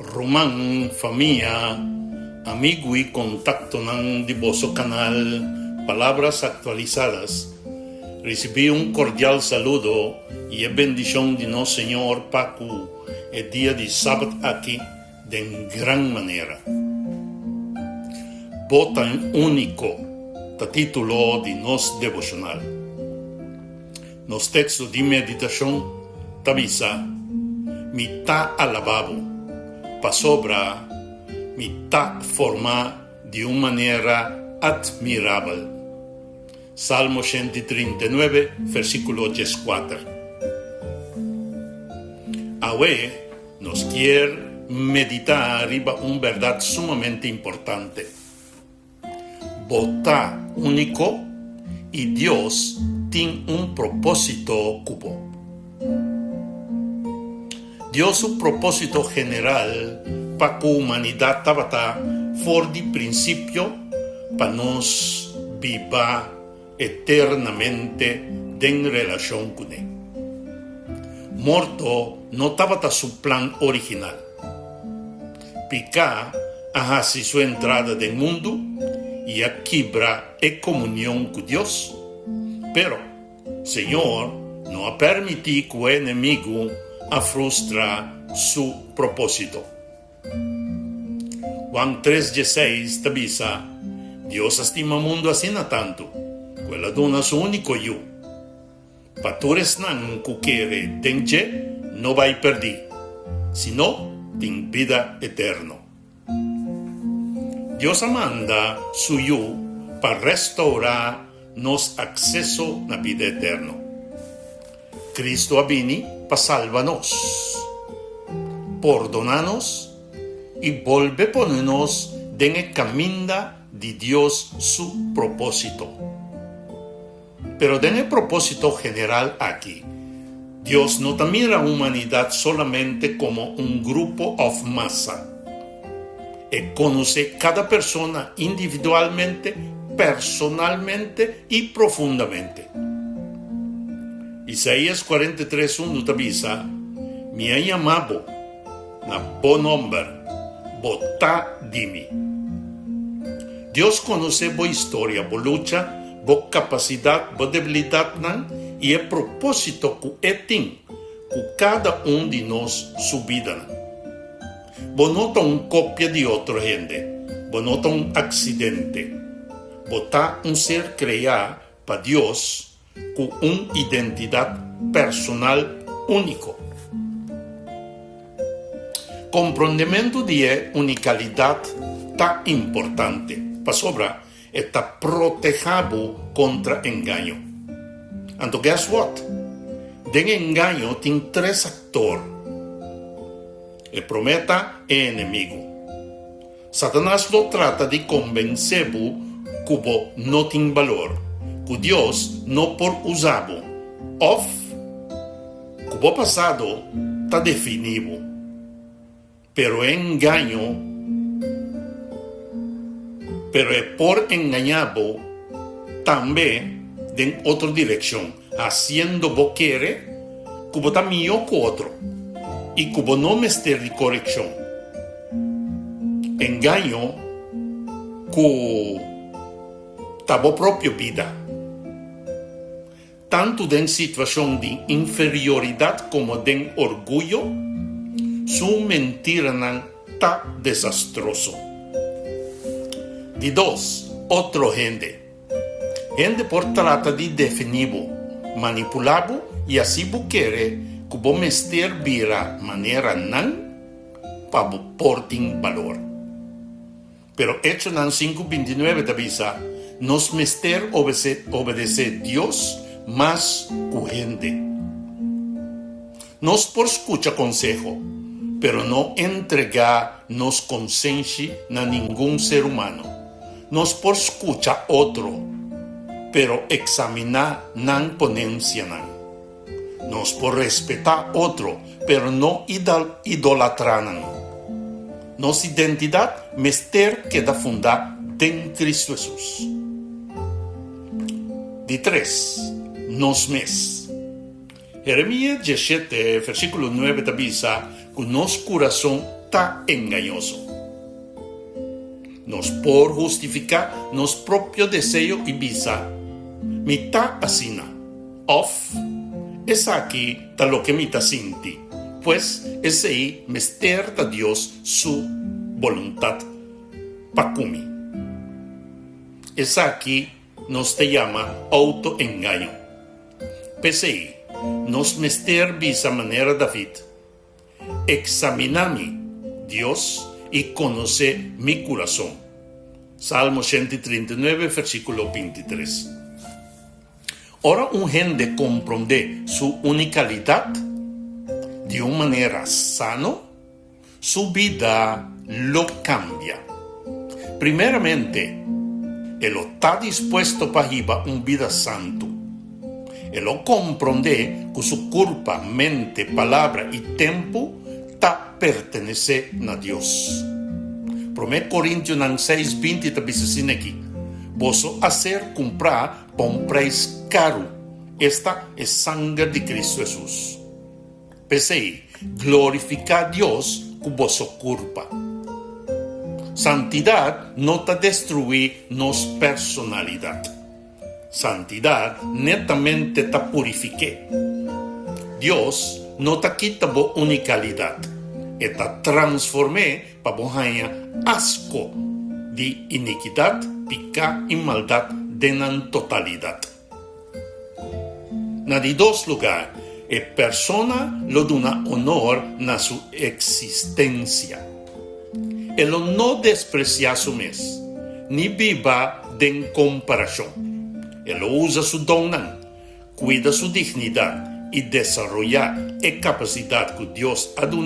Román, família, amigo e contacto ng Diboso Canal Palabras Actualizadas. Recibí un cordial saludo y bendición de nuestro Señor Pacu el día de sábado aquí de gran manera. Botan único, ta título de nos devocional. Nos textos de meditación, tabisa, mitad alabado, pa sobra, mitad forma de una manera admirable. Salmo 139, versículo 4. Ahora nos quiere meditar arriba una verdad sumamente importante. Botá único y Dios tiene un propósito cubo. Dios su propósito general para la humanidad tabata for de principio para nos viva eternamente en relación con él. Morto no tabata su plan original. Pica así su entrada del mundo y a quebra en comunión con Dios. Pero, Señor, no ha permitido que el enemigo frustra su propósito. Juan 3:16 tabisa, Dios estima el mundo así na tanto, que la dona su único yo. Patures nan que quiere denche no va a perder, sino ten vida eterna. Dios manda su yo para restaurar nos acceso a la vida eterna. Cristo vini para salvarnos, perdonarnos y volver a ponernos en el camino de Dios su propósito. Pero en el propósito general aquí, Dios no mira a la humanidad solamente como un grupo of masa. Él conoce cada persona individualmente, personalmente y profundamente. Isaías 43:1 tabisa, me ha llamado, na buen nombre, botá dimi. Dios conoce boa historia, boa lucha, boa capacidad, boa debilidad, y el propósito que Él tiene con cada uno de nosotros su vida. Vos no está una copia de otra gente, vos no está un accidente, vos está un ser creado para Dios con una identidad personal único. Comprendimiento de unicalidad está importante, para sobra está protegido contra engaño. And guess what? De engaño tiene tres actores. El prometa es enemigo. Satanás lo trata de convencerlo que no tiene valor, que Dios no por usarlo, o que el pasado está definido. Pero es por engañarlo también en otra dirección, haciendo bo quiere que está mejor que otro. Y que no me esté de corrección. Engaño que tabo propia vida. Tanto en situación de inferioridad como de orgullo, su mentira está desastroso. De dos, otro gente. Gente por trata de definirlo, manipularlo y así quiere que vos mester vira manera nan para portin valor. Pero hecho nan 5:29 tabisa, nos mester obedecer Dios más que gente. Nos por escucha consejo, pero no entregar nos conciencia a ningún ser humano. Nos por escucha otro, pero examinar nan ponencia nan. Nos por respetar otro, pero no idolatranan. Nos identidad mester queda fundada en Cristo Jesús. De tres, nos mes. Jeremías 17, versículo 9 avisa que nuestro corazón está engañoso. Nos por justificar nos propio deseo y visa, mitad asina, off, es aquí ta lo que mitad sinti, pues es ahí mester a Dios su voluntad, pakumi. Es aquí nos te llama autoengaño. PCI, nos mester visa manera David, examiname Dios y conoce mi corazón. Salmo 139, versículo 23. Ahora un gente comprende su unicalidad de una manera sano, su vida lo cambia. Primeramente, él está dispuesto para vivir una vida santo. Él lo comprende que su culpa, mente, palabra y tiempo pertenece a Dios. 1 Corintios 6:20 te dice aquí: vos hacer comprar por un precio caro. Esta es sangre de Cristo Jesús. PCI, glorificar a Dios con vuestra culpa. Santidad no te destruye nuestra personalidad. Santidad netamente te purifique. Dios no te quita tu unicalidad. Y te transformé para que asco de iniquidad, pecado y maldad de la totalidad. En los dos lugares, la persona lo da honor a su existencia. Él no desprecia su mes, ni viva de comparación. Él usa su don, cuida su dignidad y desarrolla la capacidad que Dios ha dado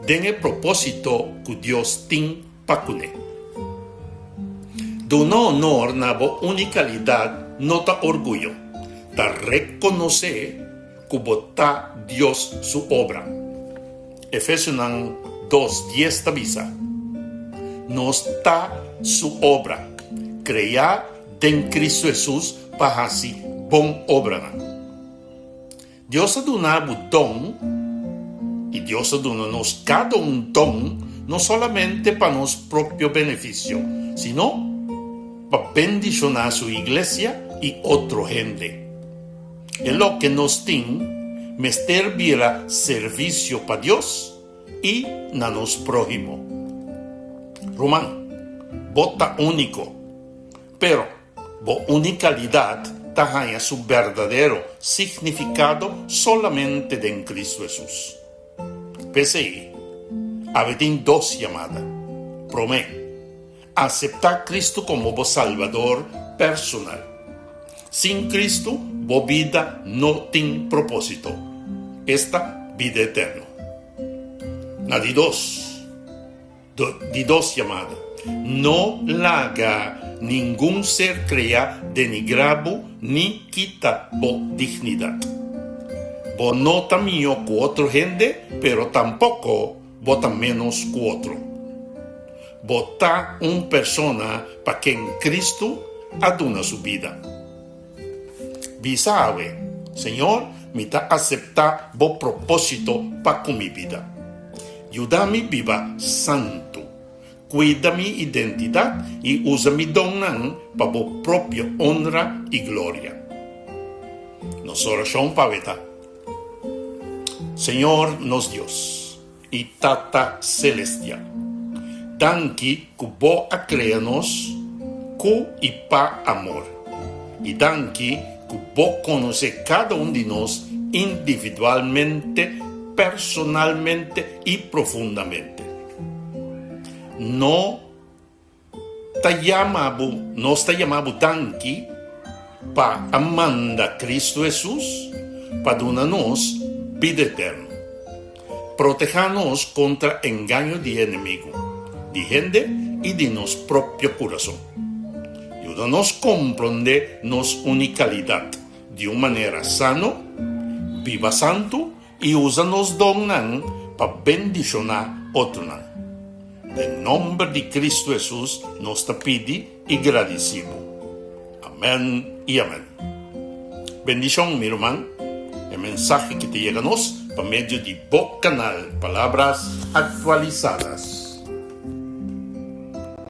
den el propósito que Dios tiene para con él. Dona honor a la unicalidad no ta orgullo, ta reconoce que bota Dios su obra. Efesios 2:10 te avisa: no está su obra, crear en Cristo Jesús para así bon obra. Dios ha dado un don. Y Dios ha dado cada un don, no solamente para nuestro propio beneficio, sino para bendicionar a su iglesia y otra gente. Es lo que nos tiene mester vira servicio para Dios y a nuestro prójimo. Román, bota único, pero bo unicalidad taja su verdadero significado solamente en Cristo Jesús. PCI, habéis dos llamadas. Aceptar a Cristo como vuestro Salvador personal. Sin Cristo, vuestra vida no tiene propósito. Esta vida eterna. De dos llamadas. No la haga ningún ser crea denigrado ni quita vuestra dignidad. Vos no tan mío que otra gente, pero tampoco vos tan menos que otro. Vos ta una persona para que en Cristo aduna su vida. Bisabe, Señor, me ta aceptar vos propósito para con mi vida. Ayúdame viva santo. Cuida mi identidad y usa mi don para vos propia honra y gloria. Nos oración paveta. Señor nos Dios y Tata Celestial, danki que vos a crearnos cu y pa amor, y danki que vos conoce cada uno de nosotros individualmente, personalmente y profundamente. Nos te llamamos danki para amar a Cristo Jesús, para darnos vida eterna. Protejanos contra engaño de enemigo, de gente y de nuestro propio corazón. Ayúdanos a comprender nuestra unicalidad de una manera sana, viva santo y úsanos donan para bendicionar otros. En nombre de Cristo Jesús nos te pide y agradecido. Amén y amén. Bendición, mi hermano. El mensaje que te llega a nos por medio de Book Canal, palabras actualizadas.